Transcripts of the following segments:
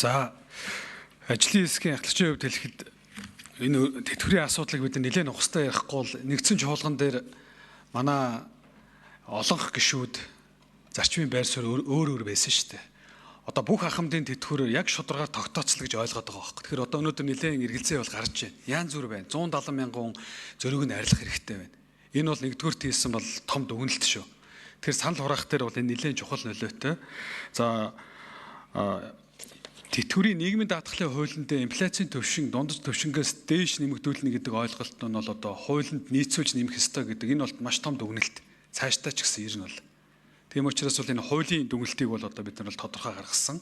За ажлын хэсгийн ахлагчийн хувьд хэлэхэд энэ тэтгэврийн асуудлыг бид нэлээд ухстай ярихгүй бол нэгдсэн чуулган дээр манай олонх гишүүд зарчмын байр суурь өөр байсан шүү дээ. Одоо бүх ахмадын тэтгэврээр яг шударгаар тогтооцол гэж ойлгоод байгаа байхгүй. Тэгэхээр одоо өнөөдөр нэлээд эргэлзээ бол гарч байна. Янз бүр байна. 170 мянган зөрүүг нь арилгах хэрэгтэй байна. Энэ бол нэгдүгürt хийсэн бол том дүгнэлт шүү. Тэгэхээр санал хураах дээр бол энэ нэлээд чухал нөлөөтэй. За тэтгэврийн нийгмийн даатгалын хуулинд инфляцийн төвшин дундаж төвшингээс дээш нэмэгдүүлнэ гэдэг ойлголт нь бол одоо хуулинд нийцүүлж нэмэх ёстой гэдэг энэ бол маш том дүгнэлт. Цаашдаа ч гэсэн ирнэ бол. Тийм учраас бол энэ хуулийн дүгнэлтийг бол одоо бид нар бол тодорхой гаргасан.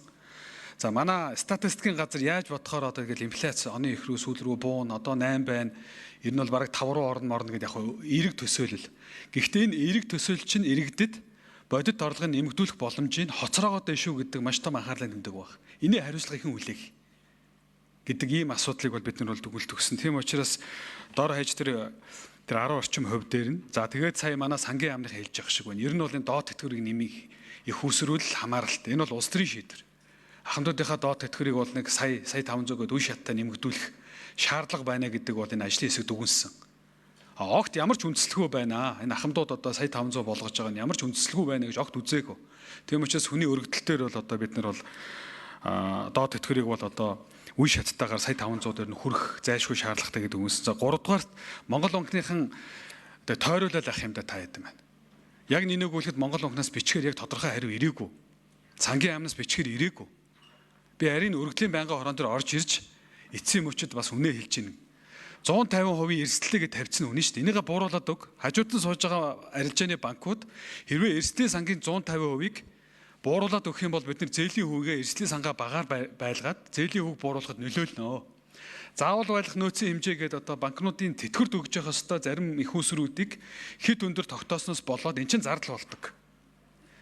За манай статистикийн газар яаж бодохоор одоо ингээл инфляц оны их рүү сүүл рүү буун одоо 8 байна. Энэ нь бол бараг 5 руу орно гэдэг яг эерэг төсөөлөл. Гэхдээ энэ эерэг төсөөлөл чинь иргэдэд бодит орлогыг нэмэгдүүлэх боломжийг хоцроогоод байна шүү гэдэг маш том анхаарлаа тэмдэг баг. Эний хариуцлага хэн хүлээх гэдэг ийм асуудлыг бол бид нар бол дүгнэлт өгсөн. Тийм учраас дор хаяж тэр 10 орчим хувь дээр нь за тэгээд сая манай сангийн яамных хэлж байгаа шиг байна. Ер нь бол энэ доод тэтгэврийг нэмэх их усрүүл хамааралтай. Энэ бол улс төрийн шийдвэр. Ахмадуудынхаа доод тэтгэврийг бол нэг сая 500-гээд үе шаттай нэмэгдүүлэх шаардлага байна гэдэг бол энэ ажлын хэсэг дүгнсэн. Огт ямар ч үндэслэхгүй байна. Энэ ахмадууд одоо сая 500 болгож байгаа нь ямар ч үндэслэхгүй байна гэж огт үзээгүй. Тийм учраас хүний өргөдөл дээр бол одоо бид нар бол доод тэтгэврийг бол одоо үе шаттайгаар сая 500 дээр нь хүрэх зайлшгүй шаардлагатай гэдэг үнсэн. За 3 дугаарт Монгол банкныхан тойруулал ах юм да та яд юм байна. Яг нэнийг үлэхэд Монгол банкнаас бичгээр яг тодорхой хариу ирээгүй. Сангийн яамнаас бичгээр ирээгүй. Би арийн өргөдлийн байнгын хорон дээр орж ирж эцсийн мөчөд бас үнэ хэлж гин. 150% эрсдлээгээ тавьчихсан үнэ шүү дээ. Энийгээ бууруулад өг. Хажууд нь сууж байгаа арилжааны банкуд хэрвээ эрсдлийн сангийн 150%-ийг бууруулад өгөх юм бол бид нар зээлийн хүүгээ эрсдлийн сангаа багаар байлгаад зээлийн хүүг бууруулахад нөлөөлнө. Заавал байлгах нөөцийн хэмжээгээд одоо банкнуудын тэтгэврт өгж байгаа хэвээр зарим их усруудыг хэд өндөр тогтоосноос болоод эн чинь зардал болдог.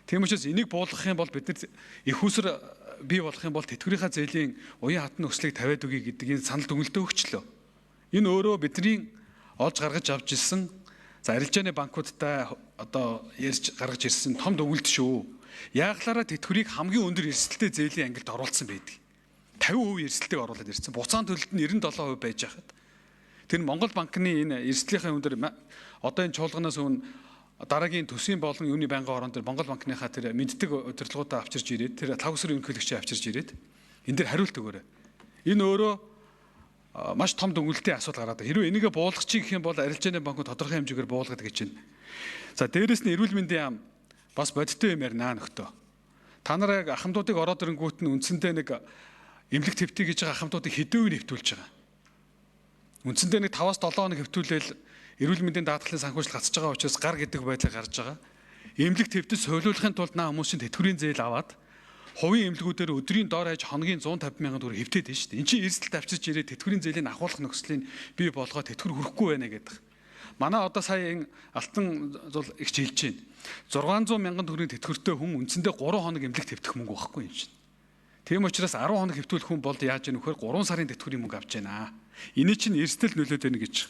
Тийм учраас энийг буулгах юм бол бид нар их уср бий болох юм бол тэтгэврийнхаа зээлийн уян хатны өслийг тавиад өгье гэдэг энэ санал дүгнэлтээ өгчлөө. Энэ өөрөө бидний олж гаргаж авч ирсэн за арилжааны банкудтай одоо ярьж гаргаж ирсэн том дүгнэлт шүү. Яаглаараа тэтгэврийг хамгийн өндөр эрсдэлтэй зээлийн ангилд оруулсан байдаг. 50% эрсдэлтэйг оруулаад ирсэн. Буцаан төлөлт нь 97% байж хахад. Тэр Монгол банкны энэ эрсдлийнхаа өндөр одоо энэ чуулганаас өмнө дараагийн төсвийн болон юуны байнгын орон дээр Монгол банкныхаа тэр мэддэг удирдлагуудаа авчирж ирээд тэр тавсрын ерөнхийлөгчийг авчирж ирээд энэ дээр хариулт өгөөрэй. Энэ өөрөө маш том дүгнэлтийн асуудал гараад байна. Хэрвээ энийгээ буулгачих гэх юм бол арилжааны банкуд тодорхой хэмжээгээр буулгаад гэж байна. За дээрэс нь эрүүл мэндийн яам бас бодиттой юм ярина нөхдөө. Та нар яг ахмадуудыг ороод ирэнгүүт нь үндсэндээ нэг эмнэлэг твтий гэж байгаа ахмадуудыг хэдэн үе нэвтүүлж байгаа. Үндсэндээ нэг 5-7 хоног хэвтүүлээл эрүүл мэндийн даатгалын санхүүжилт гацж байгаа учраас гар гэдэг байдлаар гарч байгаа. Эмнэлэг твтэс солиулахын тулд наа хүмүүсийн тэтгэврийн зээл аваад хувийн эмнэлгүүдээр өдрийн доор хаяж хоногийн 150 мянган төгрөг хэвтээд байна шүү дээ. Энд чинь эрсдэлт авчирч ирээд тэтгэврийн зээлийн ахуулах нөхцөлийг бий болгоод тэтгэвэр хүрхгүй байна гэдэг. Манай одоо сая энэ алтан зул их жилж байна. 600 мянган төгрөгийн тэтгэвртэй хүн үндсэндээ 3 хоног эмнэлэг твтэх мөнгө байхгүй юм чинь. Тийм учраас 10 хоног хэвтүүлэх хүн бол яаж яах вэ? 3 сарын тэтгэврийн мөнгө авч байна. Эний чинь эрсдэл нөлөөд байна гэж.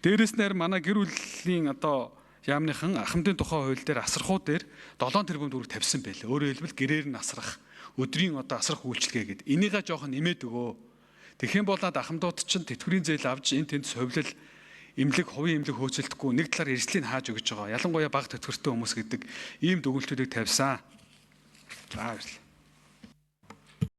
Дээрээс нь манай гэр бүлийн одоо яамныхан ахмадын тухай хууль дээр асрахууд дээр 7 тэрбум төгрөг тавьсан байлээ. Өөрөөр хэлбэл гэрээр нь асрах, өдрийн одоо асрах үйлчлэгээ гэдэг. Энийгээ жоохон нэмээд өгөө. Тэгэх юм бол над ахмадууд чинь тэтгэврийн зээл авч энэ тэнд совилал эмнэлэг хувийн эмнэлэг хөөцөлдөхгүй нэг талаар эрсдлийг хааж өгч байгаа. Ялангуяа бага тэтгэвртэй хүмүүс гэдэг ийм дүгнэлтүүдийг тавьсан. За баярлалаа.